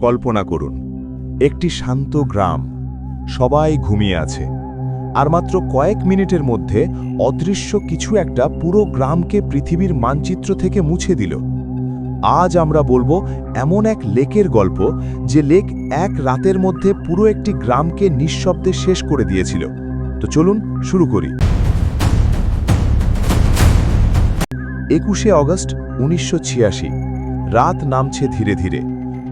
কল্পনা করুন, একটি শান্ত গ্রাম, সবাই ঘুমিয়ে আছে, আর মাত্র কয়েক মিনিটের মধ্যে অদৃশ্য কিছু একটা পুরো গ্রামকে পৃথিবীর মানচিত্র থেকে মুছে দিল। আজ আমরা বলবো এমন এক লেকের গল্প, যে লেক এক রাতের মধ্যে পুরো একটি গ্রামকে নিঃশব্দে শেষ করে দিয়েছিল। তো চলুন শুরু করি। 21শে অগস্ট 1986, রাত নামছে ধীরে ধীরে।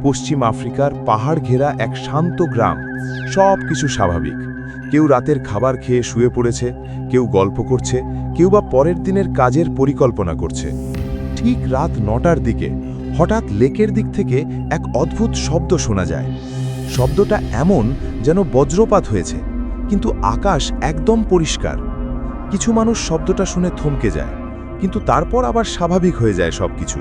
পশ্চিম আফ্রিকার পাহাড় ঘেরা এক শান্ত গ্রাম, সব কিছু স্বাভাবিক। কেউ রাতের খাবার খেয়ে শুয়ে পড়েছে, কেউ গল্প করছে, কেউ বা পরের দিনের কাজের পরিকল্পনা করছে। ঠিক রাত 9টার দিকে হঠাৎ লেকের দিক থেকে এক অদ্ভুত শব্দ শোনা যায়। শব্দটা এমন যেন বজ্রপাত হয়েছে, কিন্তু আকাশ একদম পরিষ্কার। কিছু মানুষ শব্দটা শুনে থমকে যায়, কিন্তু তারপর আবার স্বাভাবিক হয়ে যায় সবকিছু,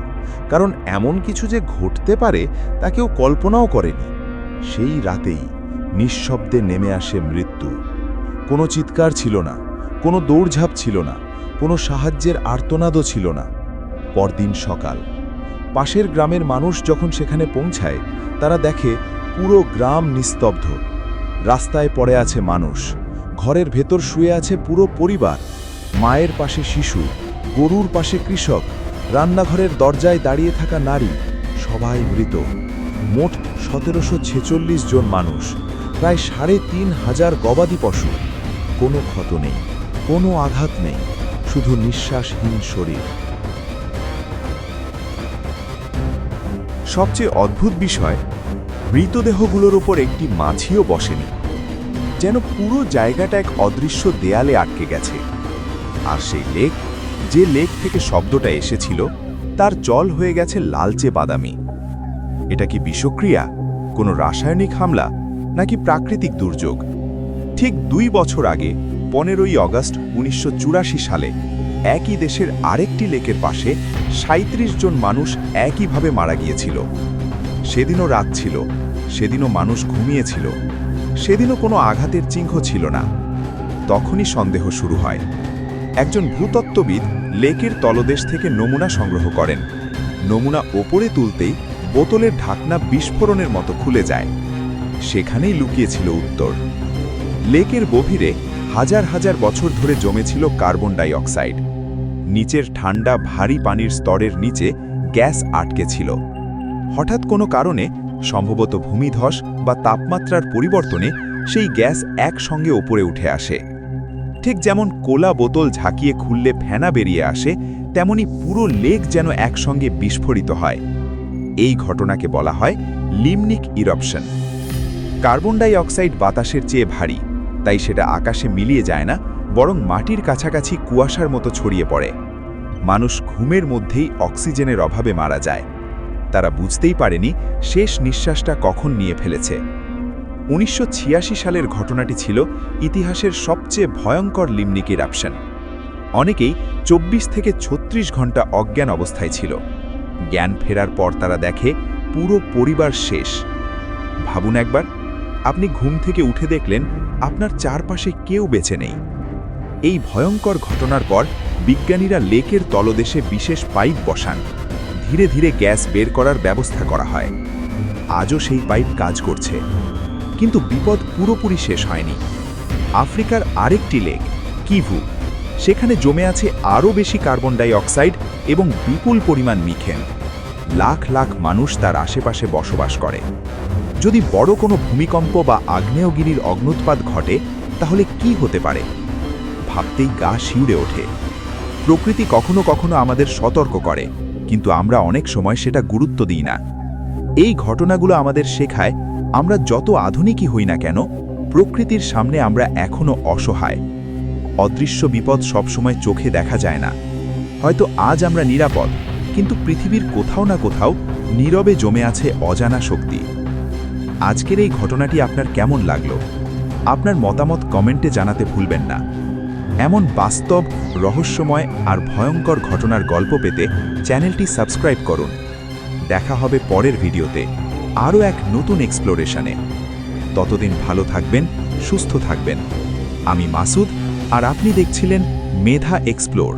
কারণ এমন কিছু যে ঘটতে পারে তা কেউ কল্পনাও করেনি। সেই রাতেই নিঃশব্দে নেমে আসে মৃত্যু। কোনো চিৎকার ছিল না, কোনো দৌড়ঝাঁপ ছিল না, কোনো সাহায্যের আর্তনাদও ছিল না। পরদিন সকাল, পাশের গ্রামের মানুষ যখন সেখানে পৌঁছায়, তারা দেখে পুরো গ্রাম নিস্তব্ধ। রাস্তায় পড়ে আছে মানুষ, ঘরের ভেতর শুয়ে আছে পুরো পরিবার। মায়ের পাশে শিশু, গরুর পাশে কৃষক, রান্নাঘরের দরজায় দাঁড়িয়ে থাকা নারী, সবাই মৃত। মোট 1746 জন মানুষ, প্রায় 3500 গবাদি পশু। কোনো ক্ষত নেই, কোনো আঘাত নেই, শুধু নিঃশ্বাসহীন শরীর। সবচেয়ে অদ্ভুত বিষয়, মৃতদেহগুলোর ওপর একটি মাছিও বসেনি, যেন পুরো জায়গাটা এক অদৃশ্য দেয়ালে আটকে গেছে। আর সেই লেক, যে লেক থেকে শব্দটা এসেছিল, তার জল হয়ে গেছে লালচে বাদামি। এটা কি বিষক্রিয়া, কোনো রাসায়নিক হামলা, নাকি প্রাকৃতিক দুর্যোগ? ঠিক 2 বছর আগে 15ই অগস্ট 1984 সালে একই দেশের আরেকটি লেকের পাশে 37 জন মানুষ একইভাবে মারা গিয়েছিল। সেদিনও রাত ছিল, সেদিনও মানুষ ঘুমিয়েছিল, সেদিনও কোনো আঘাতের চিহ্ন ছিল না। তখনই সন্দেহ শুরু হয়। একজন ভূতত্ত্ববিদ লেকের তলদেশ থেকে নমুনা সংগ্রহ করেন। নমুনা ওপরে তুলতেই বোতলের ঢাকনা বিস্ফোরণের মতো খুলে যায়। সেখানেই লুকিয়েছিল উত্তর। লেকের গভীরে হাজার হাজার বছর ধরে জমেছিল কার্বন ডাই অক্সাইড। নিচের ঠান্ডা ভারী পানির স্তরের নিচে গ্যাস আটকে ছিল। হঠাৎ কোনো কারণে, সম্ভবত ভূমিধস বা তাপমাত্রার পরিবর্তনে, সেই গ্যাস একসঙ্গে ওপরে উঠে আসে। ঠিক যেমন কোলা বোতল ঝাঁকিয়ে খুললে ফেনা বেরিয়ে আসে, তেমনি পুরো লেক যেন একসঙ্গে বিস্ফোরিত হয়। এই ঘটনাকে বলা হয় লিমনিক ইরপশন। কার্বন ডাই অক্সাইড বাতাসের চেয়ে ভারী, তাই সেটা আকাশে মিলিয়ে যায় না, বরং মাটির কাছাকাছি কুয়াশার মতো ছড়িয়ে পড়ে। মানুষ ঘুমের মধ্যেই অক্সিজেনের অভাবে মারা যায়। তারা বুঝতেই পারেনি শেষ নিঃশ্বাসটা কখন নিয়ে ফেলেছে। 1986 সালের ঘটনাটি ছিল ইতিহাসের সবচেয়ে ভয়ঙ্কর লিমনিক ইরপশন। অনেকেই 24 থেকে 36 ঘন্টা অজ্ঞান অবস্থায় ছিল। জ্ঞান ফেরার পর তারা দেখে পুরো পরিবার শেষ। ভাবুন একবার, আপনি ঘুম থেকে উঠে দেখলেন আপনার চারপাশে কেউ বেঁচে নেই। এই ভয়ঙ্কর ঘটনার পর বিজ্ঞানীরা লেকের তলদেশে বিশেষ পাইপ বসান। ধীরে ধীরে গ্যাস বের করার ব্যবস্থা করা হয়। আজও সেই পাইপ কাজ করছে। কিন্তু বিপদ পুরোপুরি শেষ হয়নি। আফ্রিকার আরেকটি লেক, কিভু, সেখানে জমে আছে আরও বেশি কার্বন ডাই অক্সাইড এবং বিপুল পরিমাণ মিথেন। লাখ লাখ মানুষ তার আশেপাশে বসবাস করে। যদি বড় কোনো ভূমিকম্প বা আগ্নেয়গিরির অগ্ন্যুৎপাত ঘটে, তাহলে কি হতে পারে? ভাবতেই গা শিউরে ওঠে। প্রকৃতি কখনো কখনো আমাদের সতর্ক করে, কিন্তু আমরা অনেক সময় সেটা গুরুত্ব দিই না। এই ঘটনাগুলো আমাদের শেখায়, আমরা যত আধুনিকই হই না কেন, প্রকৃতির সামনে আমরা এখনো অসহায়। অদৃশ্য বিপদ সবসময় চোখে দেখা যায় না। হয়তো আজ আমরা নিরাপদ, কিন্তু পৃথিবীর কোথাও না কোথাও নীরবে জমে আছে অজানা শক্তি। আজকের এই ঘটনাটি আপনার কেমন লাগলো? আপনার মতামত কমেন্টে জানাতে ভুলবেন না। এমন বাস্তব, রহস্যময় আর ভয়ঙ্কর ঘটনার গল্প পেতে চ্যানেলটি সাবস্ক্রাইব করুন। দেখা হবে পরের ভিডিওতে আরও এক নতুন এক্সপ্লোরেশনে। ততদিন ভালো থাকবেন, সুস্থ থাকবেন। আমি মাসুদ, আর আপনি দেখছিলেন মেধা এক্সপ্লোর।